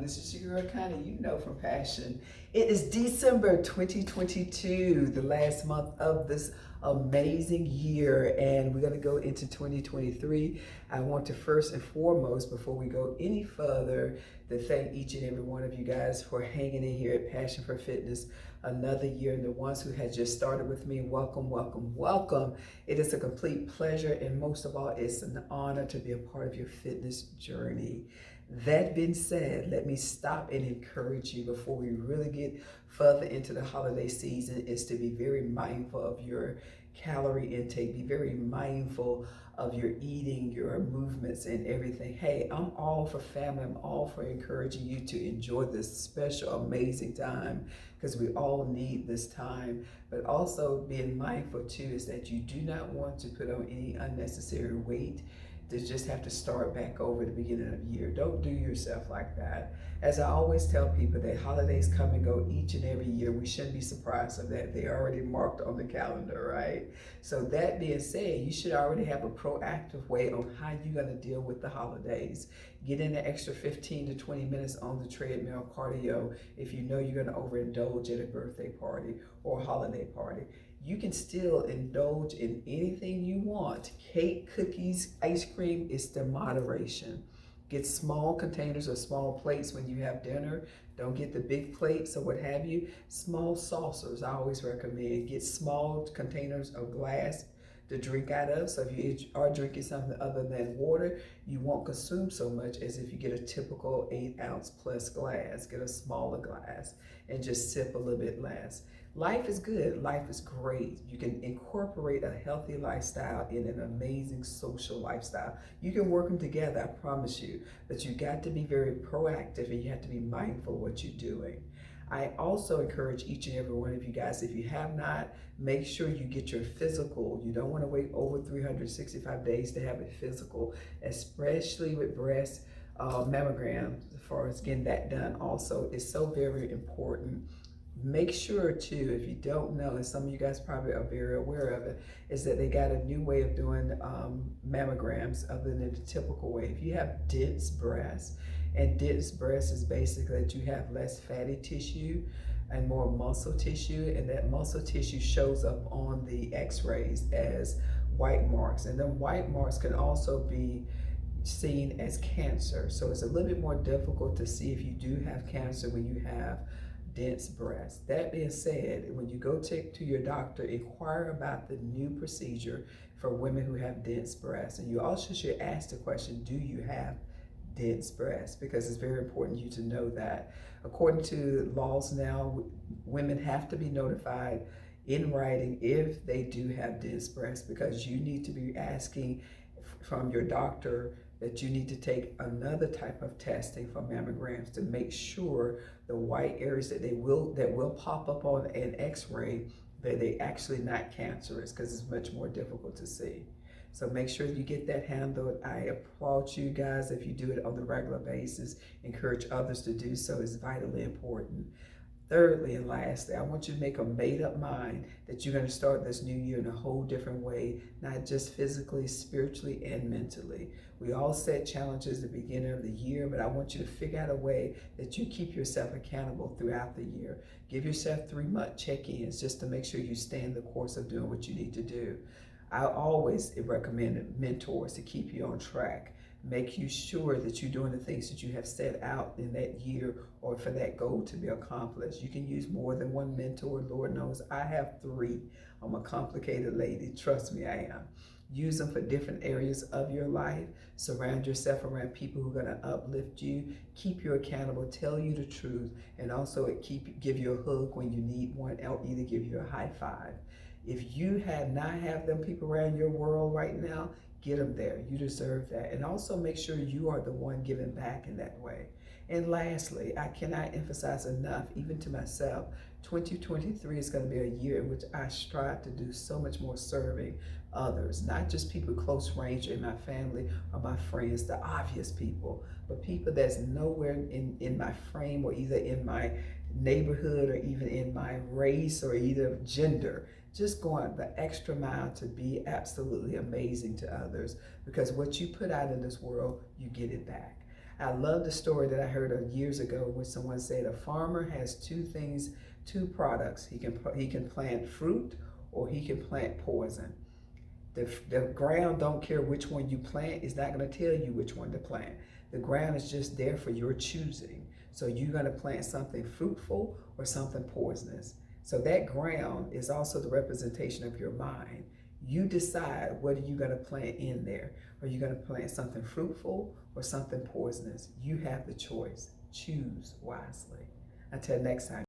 This is your girl Connie, you know from Passion. It is December 2022, the last month of this amazing year, and we're going to go into 2023. I want to first and foremost, before we go any further, to thank each and every one of you guys for hanging in here at Passion for Fitness another year. And the ones who had just started with me, welcome, welcome, welcome. It is a complete pleasure, and most of all, it's an honor to be a part of your fitness journey. That being said, let me stop and encourage you before we really get further into the holiday season is to be very mindful of your calorie intake. Be very mindful of your eating, your movements, and everything. Hey, I'm all for family. I'm all for encouraging you to enjoy this special, amazing time because we all need this time. But also being mindful too is that you do not want to put on any unnecessary weight to just have to start back over at the beginning of the year. Don't do yourself like that. As I always tell people, that holidays come and go each and every year. We shouldn't be surprised of that. They're already marked on the calendar, right? So that being said, you should already have a proactive way on how you're gonna deal with the holidays. Get in an extra 15 to 20 minutes on the treadmill cardio if you know you're gonna overindulge at a birthday party or a holiday party. You can still indulge in anything you want. Cake, cookies, ice cream, it's the moderation. Get small containers or small plates when you have dinner. Don't get the big plates or what have you. Small saucers, I always recommend. Get small containers of glass to drink out of. So if you are drinking something other than water, you won't consume so much as if you get a typical 8-ounce plus glass. Get a smaller glass and just sip a little bit less. Life is good. Life is great. You can incorporate a healthy lifestyle in an amazing social lifestyle. You can work them together, I promise you. But you got to be very proactive and you have to be mindful of what you're doing. I also encourage each and every one of you guys, if you have not, make sure you get your physical. You don't want to wait over 365 days to have a physical, especially with breast mammograms. As far as getting that done also is so very important. Make sure too, if you don't know, and some of you guys probably are very aware of it, is that they got a new way of doing mammograms other than the typical way. If you have dense breasts, and dense breasts is basically that you have less fatty tissue and more muscle tissue, and that muscle tissue shows up on the x-rays as white marks. And then white marks can also be seen as cancer. So it's a little bit more difficult to see if you do have cancer when you have dense breasts. That being said, when you go to your doctor, inquire about the new procedure for women who have dense breasts. And you also should ask the question, do you have dense breasts? Because it's very important you to know that. According to laws now, women have to be notified in writing if they do have dense breasts, because you need to be asking from your doctor that you need to take another type of testing for mammograms to make sure the white areas that will pop up on an x-ray, that they actually not cancerous, because it's much more difficult to see. So make sure you get that handled. I applaud you guys if you do it on a regular basis. Encourage others to do so. It's vitally important. Thirdly and lastly, I want you to make a made-up mind that you're going to start this new year in a whole different way, not just physically, spiritually, and mentally. We all set challenges at the beginning of the year, but I want you to figure out a way that you keep yourself accountable throughout the year. Give yourself 3-month check-ins just to make sure you stay in the course of doing what you need to do. I always recommend mentors to keep you on track. Make you sure that you're doing the things that you have set out in that year or for that goal to be accomplished. You can use more than one mentor. Lord knows I have 3. I'm a complicated lady. Trust me, I am. Use them for different areas of your life. Surround yourself around people who are going to uplift you, keep you accountable, tell you the truth, and also give you a hug when you need one, or either give you a high five. If you not have them people around your world right now, get them there. You deserve that. And also make sure you are the one giving back in that way. And lastly, I cannot emphasize enough, even to myself, 2023 is going to be a year in which I strive to do so much more serving others, not just people close range in my family or my friends, the obvious people, but people that's nowhere in my frame or either in my neighborhood or even in my race or either gender. Just going the extra mile to be absolutely amazing to others, because what you put out in this world, you get it back. I love the story that I heard years ago where someone said a farmer has two products. He can plant fruit or he can plant poison. The ground don't care which one you plant. It's not going to tell you which one to plant. The ground is just there for your choosing. So you're going to plant something fruitful or something poisonous. So that ground is also the representation of your mind. You decide what are you going to plant in there. Are you going to plant something fruitful or something poisonous? You have the choice. Choose wisely. Until next time.